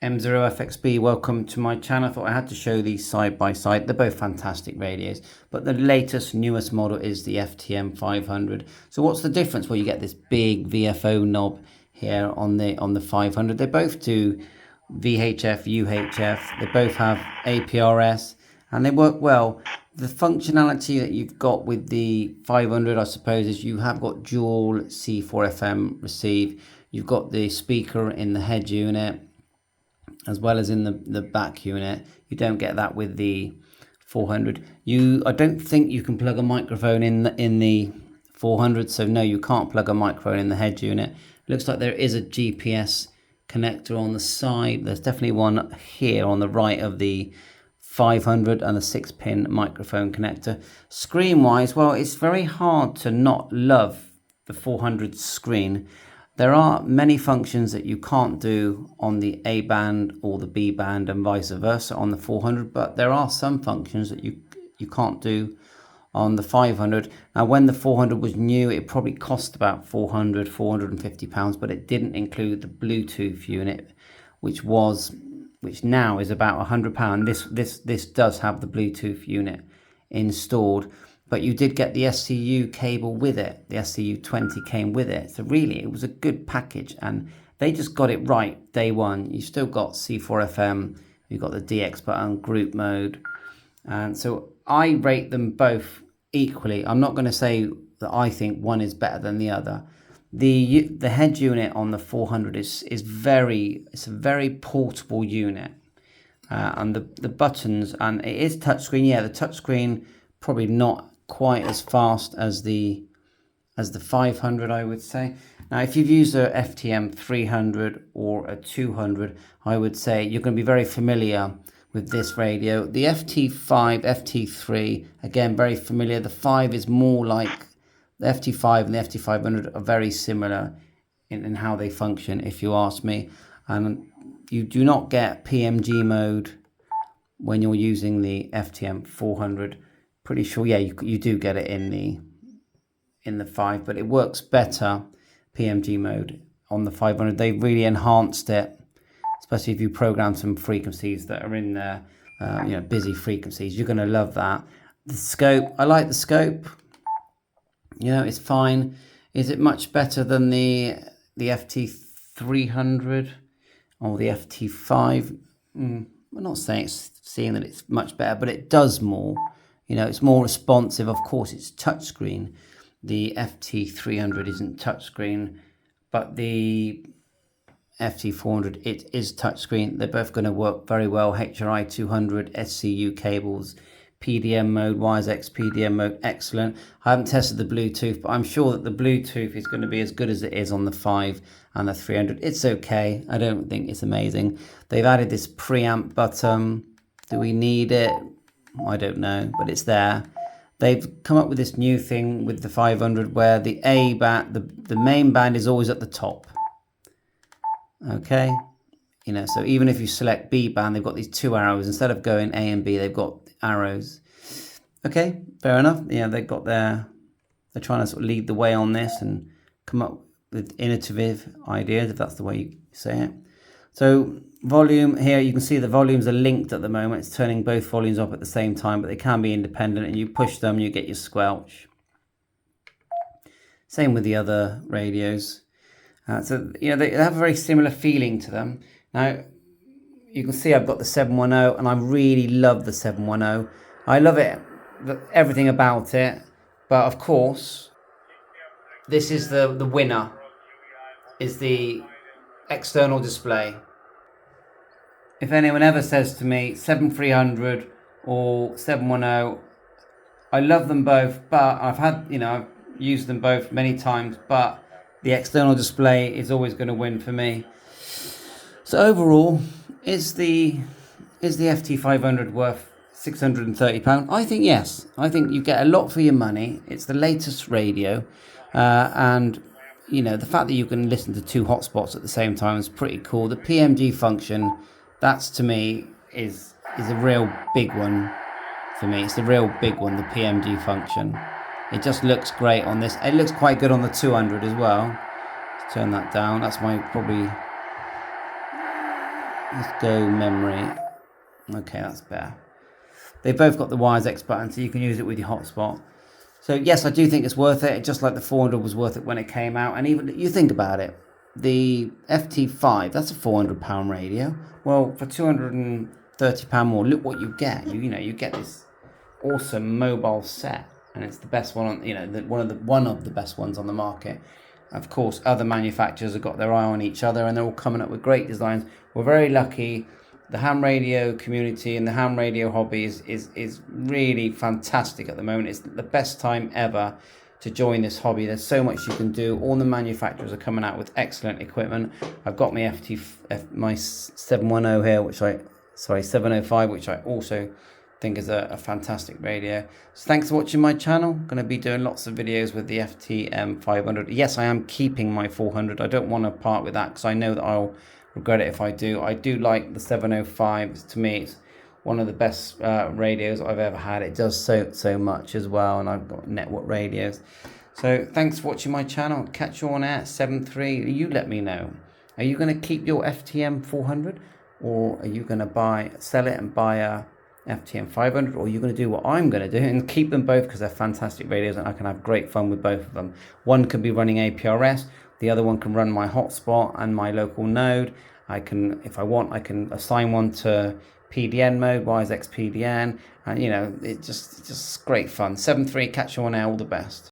FTM400FXB, welcome to my channel. I thought I had to show these side by side. They're both fantastic radios, but the latest, newest model is the FTM500. So what's the difference? Well, you get this big VFO knob here on the 500. They both do VHF, UHF. They both have APRS, and they work well. The functionality that you've got with the 500, I suppose, is you have got dual C4FM receive. You've got the speaker in the head unit as well as in the back unit. You don't get that with the 400. I don't think you can plug a microphone in the 400, so no, you can't plug a microphone in the head unit. It looks like there is a GPS connector on the side. There's definitely one here on the right of the 500 and a 6-pin microphone connector. Screen wise, well, it's very hard to not love the 400 screen. There are many functions that you can't do on the A band or the B band and vice versa on the 400, but there are some functions that you can't do on the 500. Now, when the 400 was new, it probably cost about £450, but it didn't include the Bluetooth unit, which now is about £100. This does have the Bluetooth unit installed. But you did get the SCU cable with it. The SCU20 came with it. So really, it was a good package. And they just got it right day one. You still got C4FM. You've got the DX button, group mode. And so I rate them both equally. I'm not going to say that I think one is better than the other. The head unit on the 400 it's a very portable unit. And the buttons, and it is touchscreen. Yeah, the touchscreen probably not quite as fast as the 500, I would say. Now, if you've used a FTM300 or a 200, I would say you're going to be very familiar with this radio. The FT5, FT3, again, very familiar. The 5 is more like the FT5 and the FT500 are very similar in how they function, if you ask me. And you do not get PMG mode when you're using the FTM400. Pretty sure, yeah, you do get it in the 5, but it works better PMG mode on the 500. They really enhanced it, especially if you program some frequencies that are in there, busy frequencies. You're going to love that. The scope, I like the scope. It's fine. Is it much better than the FT300 or the FT5? I'm not seeing that it's much better, but it does more. It's more responsive. Of course, it's touchscreen. The FT300 isn't touchscreen, but the FT400, it is touchscreen. They're both going to work very well. HRI 200, SCU cables, PDM mode, YAESU PDM mode, excellent. I haven't tested the Bluetooth, but I'm sure that the Bluetooth is going to be as good as it is on the 5 and the 300. It's okay. I don't think it's amazing. They've added this preamp button. Do we need it? I don't know, but it's there. They've come up with this new thing with the 500 where the A band, the main band is always at the top. Okay, so even if you select B band, they've got these 2 arrows. Instead of going A and B, they've got arrows. Okay, fair enough. Yeah, they're trying to sort of lead the way on this and come up with innovative ideas, if that's the way you say it. So volume here, you can see the volumes are linked at the moment. It's turning both volumes up at the same time, but they can be independent, and you push them, you get your squelch. Same with the other radios. So they have a very similar feeling to them. Now, you can see I've got the 710, and I really love the 710. I love it, everything about it. But of course, this is the winner, is the external display. If anyone ever says to me 7300 or 710, I love them both, but I've used them both many times, but the external display is always going to win for me. So overall, is the FT500 worth £630? I think yes. I think you get a lot for your money. It's the latest radio, and the fact that you can listen to 2 hotspots at the same time is pretty cool. The PMG function, that's to me is a real big one for me. It's the real big one, the PMG function. It just looks great on this. It looks quite good on the 200 as well. Let's turn that down. That's my probably Let's go memory. Okay, that's better. They've both got the YAESU button, so you can use it with your hotspot. So yes, I do think it's worth it, just like the 400 was worth it when it came out. And even, you think about it, the FT5, that's a £400 radio. Well, for £230 more, look what you get. You get this awesome mobile set, and it's the best one on, one of the best ones on the market. Of course, other manufacturers have got their eye on each other, and they're all coming up with great designs. We're very lucky. The ham radio community and the ham radio hobby is really fantastic at the moment. It's the best time ever to join this hobby. There's so much you can do. All the manufacturers are coming out with excellent equipment. I've got my 710 here, 705, which I also think is a fantastic radio. So thanks for watching my channel. I'm going to be doing lots of videos with the FTM500. Yes, I am keeping my 400. I don't want to part with that because I know that I'll regret it if I do. I do like the 705. To me, it's one of the best radios I've ever had. It does so much as well, and I've got network radios. So thanks for watching my channel. Catch you on air at 7.3. You let me know. Are you going to keep your FTM400, or are you going to sell it and buy a FTM500, or are you going to do what I'm going to do and keep them both because they're fantastic radios and I can have great fun with both of them? One can be running APRS, the other one can run my hotspot and my local node. I can, if I want, I can assign one to PDN mode, YAESU PDN, and it's just great fun. 7.3, catch you on air, all the best.